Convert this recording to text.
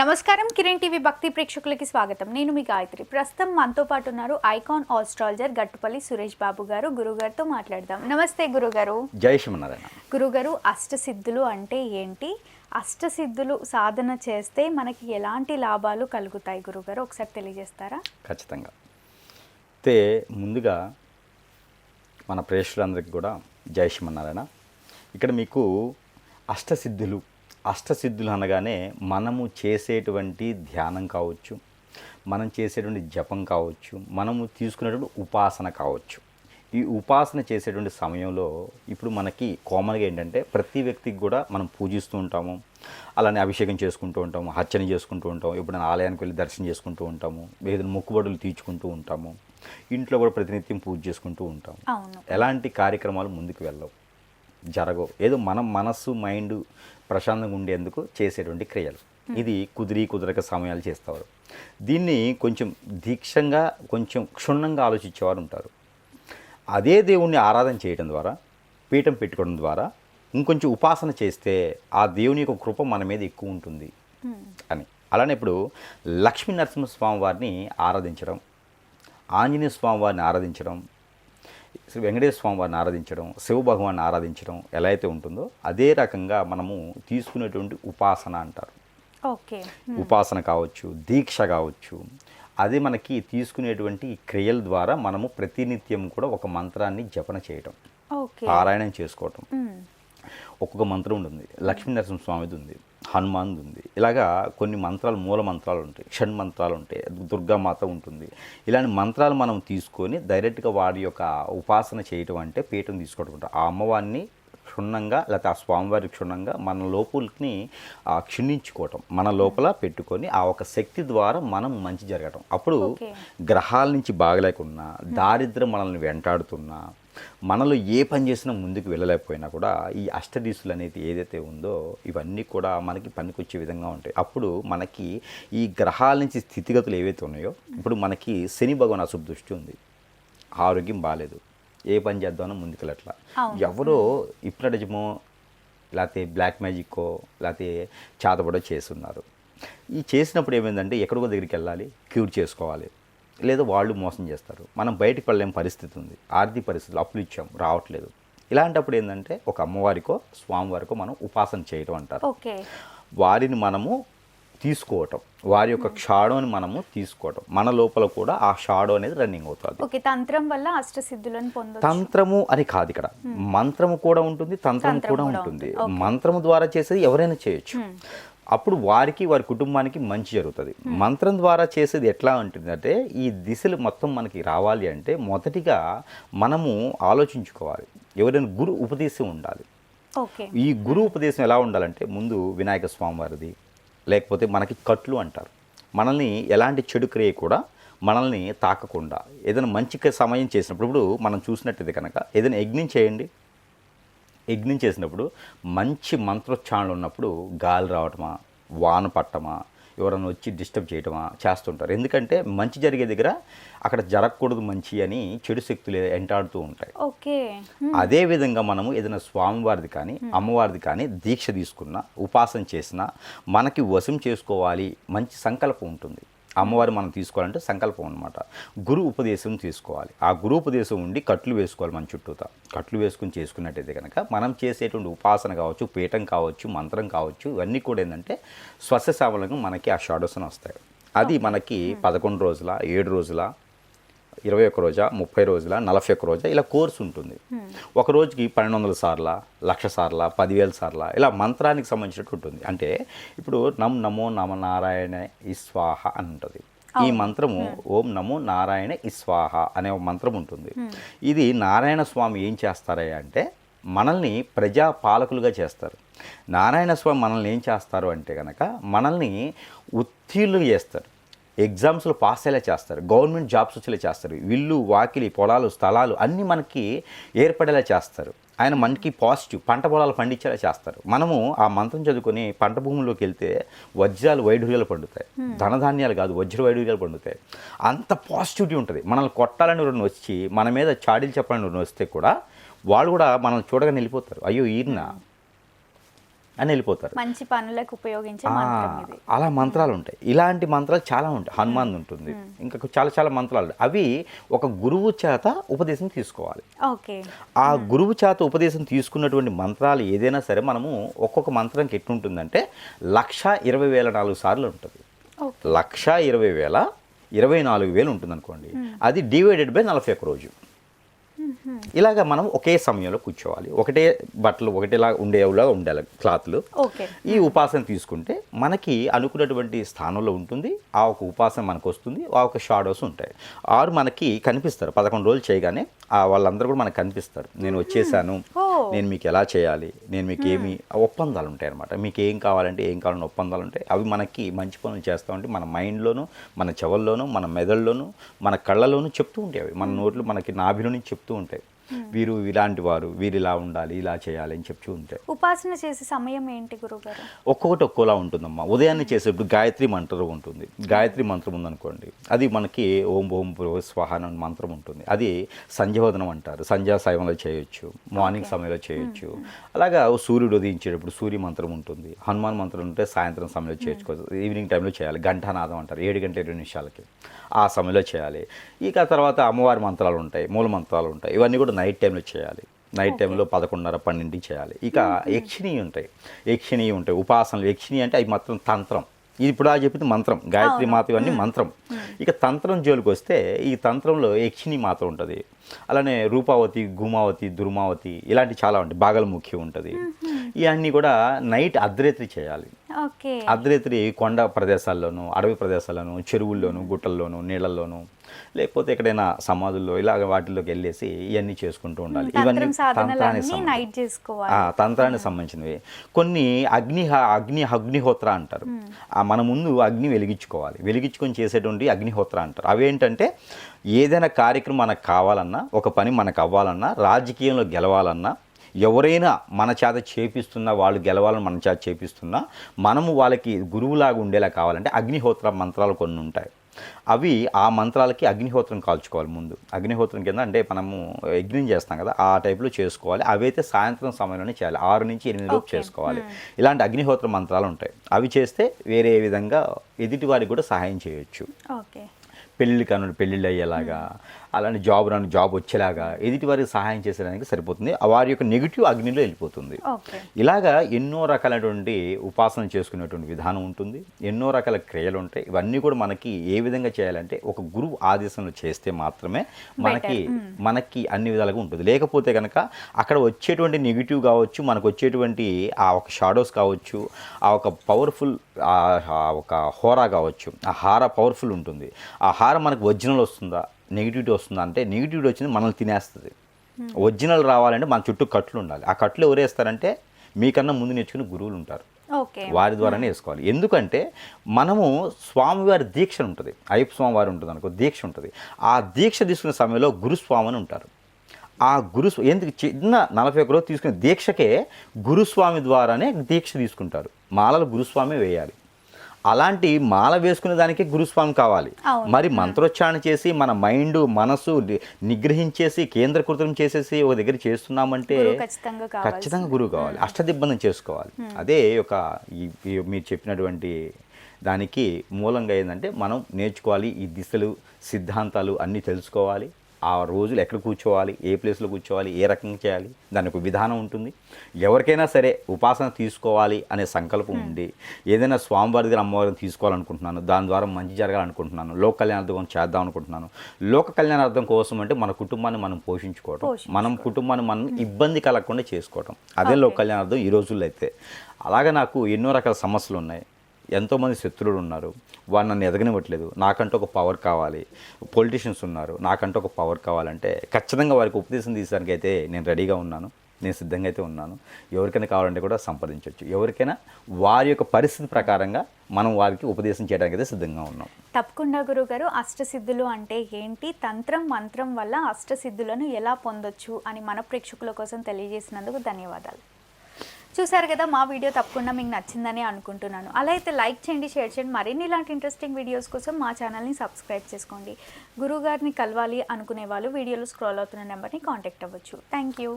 నమస్కారం కిరణ్ టీవీ భక్తి ప్రేక్షకులకి స్వాగతం. నేను మీ గాయత్రి. ప్రస్తుతం మనతో పాటు ఉన్నారు ఐకాన్ ఆస్ట్రాలజర్ గట్టుపల్లి సురేష్ బాబు గారు. గురుగారితో మాట్లాడదాం. నమస్తే గురుగారు. జై శ్రీమన్నారాయణ. గురుగారు, అష్టసిద్ధులు అంటే ఏంటి? అష్టసిద్ధులు సాధన చేస్తే మనకి ఎలాంటి లాభాలు కలుగుతాయి గురుగారు? ఒకసారి తెలియజేస్తారా? ఖచ్చితంగా. అయితే ముందుగా మన ప్రేక్షకులందరికీ కూడా జై శ్రీమన్నారాయణ. ఇక్కడ మీకు అష్టసిద్ధులు అనగానే మనము చేసేటువంటి ధ్యానం కావచ్చు, మనం చేసేటువంటి జపం కావచ్చు, మనము తీసుకునేటువంటి ఉపాసన కావచ్చు. ఈ ఉపాసన చేసేటువంటి సమయంలో ఇప్పుడు మనకి కామన్గా ఏంటంటే ప్రతి వ్యక్తికి కూడా మనం పూజిస్తూ ఉంటాము, అలానే అభిషేకం చేసుకుంటూ ఉంటాము, అర్చన చేసుకుంటూ ఉంటాము, ఎప్పుడైనా ఆలయానికి వెళ్ళి దర్శనం చేసుకుంటూ ఉంటాము, ఏదైనా మొక్కుబడులు తీర్చుకుంటూ ఉంటాము, ఇంట్లో కూడా ప్రతినిత్యం పూజ చేసుకుంటూ ఉంటాము. ఎలాంటి కార్యక్రమాలు ముందుకు వెళ్ళవు, జరగవు. ఏదో మనం మనస్సు మైండ్ ప్రశాంతంగా ఉండేందుకు చేసేటువంటి క్రియలు. ఇది కుదరక సమయాలు చేస్తారు. దీన్ని కొంచెం దీక్షంగా కొంచెం క్షుణ్ణంగా ఆలోచించేవారు ఉంటారు. అదే దేవుణ్ణి ఆరాధన చేయడం ద్వారా, పీఠం పెట్టుకోవడం ద్వారా ఇంకొంచెం ఉపాసన చేస్తే ఆ దేవుని యొక్క కృప మన మీద ఎక్కువ ఉంటుంది అని. అలానే ఇప్పుడు లక్ష్మీ నరసింహస్వామి వారిని ఆరాధించడం, ఆంజనేయ స్వామి వారిని ఆరాధించడం, శ్రీ వెంకటేశ్వర స్వామి వారిని ఆరాధించడం, శివభగవాన్ని ఆరాధించడం ఎలా అయితే ఉంటుందో అదే రకంగా మనము తీసుకునేటువంటి ఉపాసన అంటారు. ఓకే. ఉపాసన కావచ్చు, దీక్ష కావచ్చు, అది మనకి తీసుకునేటువంటి క్రియల ద్వారా మనము ప్రతినిత్యం కూడా ఒక మంత్రాన్ని జపన చేయటం, పారాయణం చేసుకోవటం. ఒక్కొక్క మంత్రం ఉంటుంది. లక్ష్మీ నరసింహస్వామిది ఉంది, హనుమాన్ది ఉంది. ఇలాగా కొన్ని మంత్రాలు, మూల మంత్రాలు ఉంటాయి, షణ్మంత్రాలు ఉంటాయి, దుర్గామాత ఉంటుంది. ఇలాంటి మంత్రాలు మనం తీసుకొని డైరెక్ట్గా వారి యొక్క ఉపాసన చేయటం అంటే పీఠం తీసుకోవడం. ఆ అమ్మవారిని క్షుణ్ణంగా లేకపోతే ఆ స్వామివారి క్షుణ్ణంగా మన లోపలిని క్షుణ్ణించుకోవటం, మన లోపల పెట్టుకొని ఆ ఒక శక్తి ద్వారా మనం మంచి జరగటం. అప్పుడు గ్రహాల నుంచి బాగలేకున్నా, దారిద్ర్యం మనల్ని వెంటాడుతున్నా, మనలో ఏ పని చేసినా ముందుకు వెళ్ళలేకపోయినా కూడా ఈ అష్టదీసులు అనేది ఏదైతే ఉందో ఇవన్నీ కూడా మనకి పనికొచ్చే విధంగా ఉంటాయి. అప్పుడు మనకి ఈ గ్రహాల నుంచి స్థితిగతులు ఏవైతే ఉన్నాయో, ఇప్పుడు మనకి శని భగవాన్ అశుభ దృష్టి ఉంది, ఆరోగ్యం బాగాలేదు, ఏ పని చేద్దామో ముందుకెళ్ళట్లా, ఎవరో ఇప్నటిజమో లేకపోతే బ్లాక్ మ్యాజిక్కో లేకపోతే చాతబడో చేస్తున్నారు. ఈ చేసినప్పుడు ఏమైందంటే ఎక్కడికో దగ్గరికి వెళ్ళాలి, క్యూర్ చేసుకోవాలి, లేదా వాళ్ళు మోసం చేస్తారు, మనం బయటికి వెళ్ళలేం పరిస్థితి ఉంది, ఆర్థిక పరిస్థితులు, అప్పులు ఇచ్చాం రావట్లేదు. ఇలాంటప్పుడు ఏంటంటే ఒక అమ్మవారికో స్వామివారికో మనం ఉపాసన చేయటం అంటారు. వారిని మనము తీసుకోవటం, వారి యొక్క షాడోని మనము తీసుకోవటం, మన లోపల కూడా ఆ షాడో అనేది రన్నింగ్ అవుతుంది. తంత్రం వల్ల అష్టసిద్ధులను పొందొచ్చు. తంత్రము అని కాదు, ఇక్కడ మంత్రము కూడా ఉంటుంది, తంత్రం కూడా ఉంటుంది. మంత్రము ద్వారా చేసేది ఎవరైనా చేయొచ్చు. అప్పుడు వారికి, వారి కుటుంబానికి మంచి జరుగుతుంది. మంత్రం ద్వారా చేసేది ఎట్లా ఉంటుందంటే ఈ దిశలు మొత్తం మనకి రావాలి అంటే మొదటిగా మనము ఆలోచించుకోవాలి, ఎవరైనా గురు ఉపదేశం ఉండాలి. ఈ గురు ఉపదేశం ఎలా ఉండాలంటే ముందు వినాయక స్వామి వారిది, లేకపోతే మనకి కట్లు అంటారు. మనల్ని ఎలాంటి చెడు క్రియ కూడా మనల్ని తాకకుండా ఏదైనా మంచి సమయం చేసినప్పుడు, ఇప్పుడు మనం చూసినట్టయితే కనుక ఏదైనా యజ్ఞం చేయండి, యజ్ఞం చేసినప్పుడు మంచి మంత్రోచ్చారణలు ఉన్నప్పుడు గాలి రావటమా, వాన పట్టమా, ఎవరైనా వచ్చి డిస్టర్బ్ చేయటమా చేస్తుంటారు. ఎందుకంటే మంచి జరిగే దగ్గర అక్కడ జరగకూడదు మంచి అని చెడు శక్తులు ఎంటాడుతూ ఉంటాయి. అదేవిధంగా మనము ఏదైనా స్వామివారిది కానీ అమ్మవారిది కానీ దీక్ష తీసుకున్నా, ఉపాసన చేసినా మనకి వశం చేసుకోవాలి, మంచి సంకల్పం ఉంటుంది. అమ్మవారు మనం తీసుకోవాలంటే సంకల్పం అనమాట. గురు ఉపదేశం తీసుకోవాలి. ఆ గురు ఉపదేశం ఉండి కట్లు వేసుకోవాలి, మన చుట్టూతా కట్లు వేసుకుని చేసుకున్నట్టయితే కనుక మనం చేసేటువంటి ఉపాసన కావచ్చు, పీఠం కావచ్చు, మంత్రం కావచ్చు, ఇవన్నీ కూడా ఏంటంటే స్వస్యశావలంగా మనకి ఆ షాడోస్ని వస్తాయి. అది మనకి 11 రోజుల, 7 రోజుల, 21 రోజా, 30 రోజుల, 41 రోజా ఇలా కోర్సు ఉంటుంది. ఒక రోజుకి 1200 సార్ల, 1000 సార్ల, 10,000 సార్ల ఇలా మంత్రానికి సంబంధించినట్టు ఉంటుంది. అంటే ఇప్పుడు నమో నమ నారాయణ ఇస్వాహ అని ఉంటుంది. ఈ మంత్రము ఓం నమో నారాయణ ఇస్వాహ అనే ఒక మంత్రం ఉంటుంది. ఇది నారాయణ స్వామి ఏం చేస్తారా అంటే మనల్ని ప్రజా పాలకులుగా చేస్తారు. నారాయణ స్వామి మనల్ని ఏం చేస్తారు అంటే కనుక మనల్ని ఉత్తీర్ణులు చేస్తారు, ఎగ్జామ్స్లో పాస్ అయ్యేలా చేస్తారు, గవర్నమెంట్ జాబ్స్ వచ్చేలా చేస్తారు, ఇల్లు వాకిలి పొలాలు స్థలాలు అన్నీ మనకి ఏర్పడేలా చేస్తారు. ఆయన మనకి పాజిటివ్ పంట పొలాలు పండించేలా చేస్తారు. మనము ఆ మంత్రం చదువుకొని పంట భూముల్లోకి వెళ్తే వజ్రాలు వైఢూర్యాలు పండుతాయి, ధనధాన్యాలు కాదు వజ్ర వైఢూర్యాలు పండుతాయి. అంత పాజిటివిటీ ఉంటుంది. మనల్ని కొట్టాలని ఎవరైనా వచ్చి మన మీద చాడీలు చెప్పాలని ఎవరైనా వస్తే కూడా వాళ్ళు కూడా మనల్ని చూడగానే వెళ్ళిపోతారు. అయ్యో ఈయన అని వెళ్ళిపోతారు. మంచి పనులకు ఉపయోగించే మంత్రం ఇది. అలా మంత్రాలు ఉంటాయి. ఇలాంటి మంత్రాలు చాలా ఉంటాయి. హనుమాన్ ఉంటుంది, ఇంకా చాలా చాలా మంత్రాలు. అవి ఒక గురువు చేత ఉపదేశం తీసుకోవాలి. ఓకే. ఆ గురువు చేత ఉపదేశం తీసుకున్నటువంటి మంత్రాలు ఏదైనా సరే మనము ఒక్కొక్క మంత్రంకి ఎట్లుంటుందంటే 1,20,004 సార్లు ఉంటుంది. 1,20,024 ఉంటుంది అనుకోండి. అది డివైడెడ్ బై 41 రోజు. ఇలాగ మనం ఒకే సమయంలో కూర్చోవాలి. ఒకటే బట్టలు ఒకటేలా ఉండేలా ఉండాలి క్లాత్లు. ఈ ఉపాసన తీసుకుంటే మనకి అనుకున్నటువంటి స్థానంలో ఉంటుంది. ఆ ఒక ఉపాసన మనకు వస్తుంది. ఆ ఒక షాడోస్ ఉంటాయి. ఆరు మనకి కనిపిస్తారు. 11 రోజులు చేయగానే వాళ్ళందరూ కూడా మనకు కనిపిస్తారు. నేను వచ్చేసాను, నేను మీకు ఎలా చేయాలి, నేను మీకు ఏమి ఒప్పందాలు ఉంటాయి అనమాట. మీకు ఏం కావాలంటే ఏం కావాలని ఒప్పందాలు ఉంటాయి. అవి మనకి మంచి పనులు చేస్తామంటే మన మైండ్లోను, మన చెవుల్లోనూ, మన మెదడులోను, మన కళ్ళలోనూ చెప్తూ ఉంటాయి. అవి మన నోట్లు మనకి నాభిలో నుంచి చెప్తూ ఉంటాయి. వీరు ఇలాంటి వారు, వీరు ఇలా ఉండాలి, ఇలా చేయాలి అని చెప్తూ ఉంటాయి. ఉపాసన చేసే సమయం ఏంటి గురుగారు? ఒక్కొక్కటి ఒక్కోలా ఉంటుందమ్మా. ఉదయాన్నే చేసేప్పుడు గాయత్రి మంత్రం ఉంటుంది. గాయత్రి మంత్రం ఉందనుకోండి, అది మనకి ఓం ఓం స్వాహ అనే మంత్రం ఉంటుంది. అది సంధ్యావదనం అంటారు. సంధ్యా సమయంలో చేయొచ్చు, మార్నింగ్ సమయంలో చేయొచ్చు. అలాగా సూర్యుడు ఉదయించేటప్పుడు సూర్య మంత్రం ఉంటుంది. హనుమాన్ మంత్రం ఉంటే సాయంత్రం సమయంలో చేసుకోవచ్చు. ఈవినింగ్ టైంలో చేయాలి. ఘంటానాదం అంటారు. 7:20 ఆ సమయంలో చేయాలి. ఇక తర్వాత అమ్మవారి మంత్రాలు ఉంటాయి, మూల మంత్రాలు ఉంటాయి. ఇవన్నీ కూడా నైట్ టైంలో చేయాలి. నైట్ టైంలో 11:30-12 చేయాలి. ఇక యక్షిణి ఉంటాయి, ఉపాసనలు. యక్షిణి అంటే అవి మాత్రం తంత్రం. ఇది ఇప్పుడు చెప్పింది మంత్రం. గాయత్రి మాత ఇవన్నీ మంత్రం. ఇక తంత్రం జోలికి వస్తే ఈ తంత్రంలో యక్షిణి మాత ఉంటుంది. అలానే రూపావతి, గుమావతి, దుర్మావతి ఇలాంటి చాలా ఉంటాయి. బాగలముఖి ఉంటుంది. ఇవన్నీ కూడా నైట్ అర్ధరాత్రి చేయాలి. అర్ధరాత్రి కొండ ప్రదేశాల్లోనూ, అడవి ప్రదేశాల్లోనూ, చెరువుల్లోనూ, గుట్టల్లోనూ, నీళ్ళల్లోనూ, లేకపోతే ఎక్కడైనా సమాధుల్లో ఇలాగ వాటిల్లోకి వెళ్ళేసి ఇవన్నీ చేసుకుంటూ ఉండాలి. ఇవన్నీ తంత్రానికి సంబంధించినవి. కొన్ని అగ్నిహోత్ర అంటారు. మన ముందు అగ్ని వెలిగించుకోవాలి. వెలిగించుకొని చేసేటువంటి అగ్నిహోత్ర అంటారు. అవేంటంటే ఏదైనా కార్యక్రమం మనకు కావాలన్నా, ఒక పని మనకు అవ్వాలన్నా, రాజకీయంలో గెలవాలన్నా, ఎవరైనా మన చేత చేపిస్తున్నా, వాళ్ళు గెలవాలని మన చేత చేపిస్తున్నా, మనము వాళ్ళకి గురువులాగా ఉండేలా కావాలంటే అగ్నిహోత్ర మంత్రాలు కొన్ని ఉంటాయి. అవి ఆ మంత్రాలకి అగ్నిహోత్రం కాల్చుకోవాలి ముందు. అగ్నిహోత్రం కింద అంటే మనము యజ్ఞం చేస్తాం కదా, ఆ టైప్లో చేసుకోవాలి. అవైతే సాయంత్రం సమయంలోనే చేయాలి. 6 నుంచి 8 లోపు చేసుకోవాలి. ఇలాంటి అగ్నిహోత్ర మంత్రాలు ఉంటాయి. అవి చేస్తే వేరే విధంగా ఎదుటి వారికి కూడా సహాయం చేయొచ్చు. పెళ్ళిళ్ళు అయ్యేలాగా, అలానే జాబ్ వచ్చేలాగా ఎదుటి వారికి సహాయం చేసేదానికి సరిపోతుంది. వారి యొక్క నెగిటివ్ అగ్నిలో వెళ్ళిపోతుంది. ఇలాగా ఎన్నో రకాలైనటువంటి ఉపాసన చేసుకునేటువంటి విధానం ఉంటుంది. ఎన్నో రకాల క్రియలు ఉంటాయి. ఇవన్నీ కూడా మనకి ఏ విధంగా చేయాలంటే ఒక గురువు ఆదేశంలో చేస్తే మాత్రమే మనకి అన్ని విధాలుగా ఉంటుంది. లేకపోతే కనుక అక్కడ వచ్చేటువంటి నెగిటివ్ కావచ్చు, మనకు వచ్చేటువంటి ఆ ఒక షాడోస్ కావచ్చు, ఆ ఒక పవర్ఫుల్ ఒక హోరా కావచ్చు, ఆ హార పవర్ఫుల్ ఉంటుంది. ఆ హార మనకు ఒరిజినల్ వస్తుందా, నెగిటివిటీ వస్తుందా అంటే నెగిటివిటీ వచ్చింది మనల్ని తినేస్తుంది. ఒరిజినల్ రావాలంటే మన చుట్టూ కట్లు ఉండాలి. ఆ కట్లు ఎవరు వేస్తారంటే మీకన్నా ముందు నేర్చుకునే గురువులు ఉంటారు. వారి ద్వారానే వేసుకోవాలి. ఎందుకంటే మనము స్వామివారి దీక్ష ఉంటుంది. అయ్యప్ప స్వామి వారు ఉంటుంది అనుకో, దీక్ష ఉంటుంది. ఆ దీక్ష తీసుకునే సమయంలో గురుస్వామి అని ఉంటారు. ఆ ఎందుకు చిన్న 41 రోజు తీసుకునే దీక్షకే గురుస్వామి ద్వారానే దీక్ష తీసుకుంటారు. మాలలు గురుస్వామి వేయాలి. అలాంటి మాల వేసుకునే దానికి గురుస్వామి కావాలి. మరి మంత్రోచ్చారణ చేసి మన మైండ్, మనసు నిగ్రహించేసి కేంద్రీకృతం చేసేసి ఒక దగ్గర చేస్తున్నామంటే ఖచ్చితంగా గురువు కావాలి. అష్టదిబ్బందం చేసుకోవాలి. అదే ఒక మీరు చెప్పినటువంటి దానికి మూలంగా ఏంటంటే మనం నేర్చుకోవాలి. ఈ దిశలు, సిద్ధాంతాలు అన్నీ తెలుసుకోవాలి. ఆ రోజులు ఎక్కడ కూర్చోవాలి, ఏ ప్లేస్లో కూర్చోవాలి, ఏ రకంగా చేయాలి, దానికి ఒక విధానం ఉంటుంది. ఎవరికైనా సరే ఉపాసన తీసుకోవాలి అనే సంకల్పం ఉండి ఏదైనా స్వామివారి దగ్గర అమ్మవారిని తీసుకోవాలనుకుంటున్నాను, దాని ద్వారా మంచి జరగాలనుకుంటున్నాను, లోక కళ్యాణార్థం చేద్దాం అనుకుంటున్నాను. లోక కళ్యాణార్థం కోసం అంటే మన కుటుంబాన్ని మనం పోషించుకోవడం, మనం కుటుంబాన్ని మనం ఇబ్బంది కలగకుండా చేసుకోవడం, అదే లోక కళ్యాణార్థం ఈ రోజుల్లో అయితే. అలాగే నాకు ఎన్నో రకాల సమస్యలు ఉన్నాయి. ఎంతోమంది శత్రువులు ఉన్నారు, వారు నన్ను ఎదగనివ్వట్లేదు, నాకంటూ ఒక పవర్ కావాలి. పొలిటీషియన్స్ ఉన్నారు, నాకంటూ ఒక పవర్ కావాలంటే ఖచ్చితంగా వారికి ఉపదేశం తీయడానికి అయితే నేను రెడీగా ఉన్నాను, నేను సిద్ధంగా అయితే ఉన్నాను. ఎవరికైనా కావాలంటే కూడా సంప్రదించవచ్చు. ఎవరికైనా వారి యొక్క పరిస్థితి ప్రకారంగా మనం వారికి ఉపదేశం చేయడానికి అయితే సిద్ధంగా ఉన్నాం. తప్పకుండా గురుగారు, అష్టసిద్ధులు అంటే ఏంటి, తంత్రం మంత్రం వల్ల అష్టసిద్ధులను ఎలా పొందొచ్చు అని మన ప్రేక్షకుల కోసం తెలియజేసినందుకు ధన్యవాదాలు. చూసారు కదా, మా వీడియో తప్పకుండా మీకు నచ్చిందని అనుకుంటున్నాను. అలా అయితే లైక్ చేయండి, షేర్ చేయండి. మరిన్ని ఇలాంటి ఇంట్రెస్టింగ్ వీడియోస్ కోసం మా ఛానల్ని సబ్స్క్రైబ్ చేసుకోండి. గురువుగారిని కలవాలి అనుకునే వాళ్ళు వీడియోలో స్క్రోల్ అవుతున్న నెంబర్ని కాంటాక్ట్ అవ్వచ్చు. Thank you.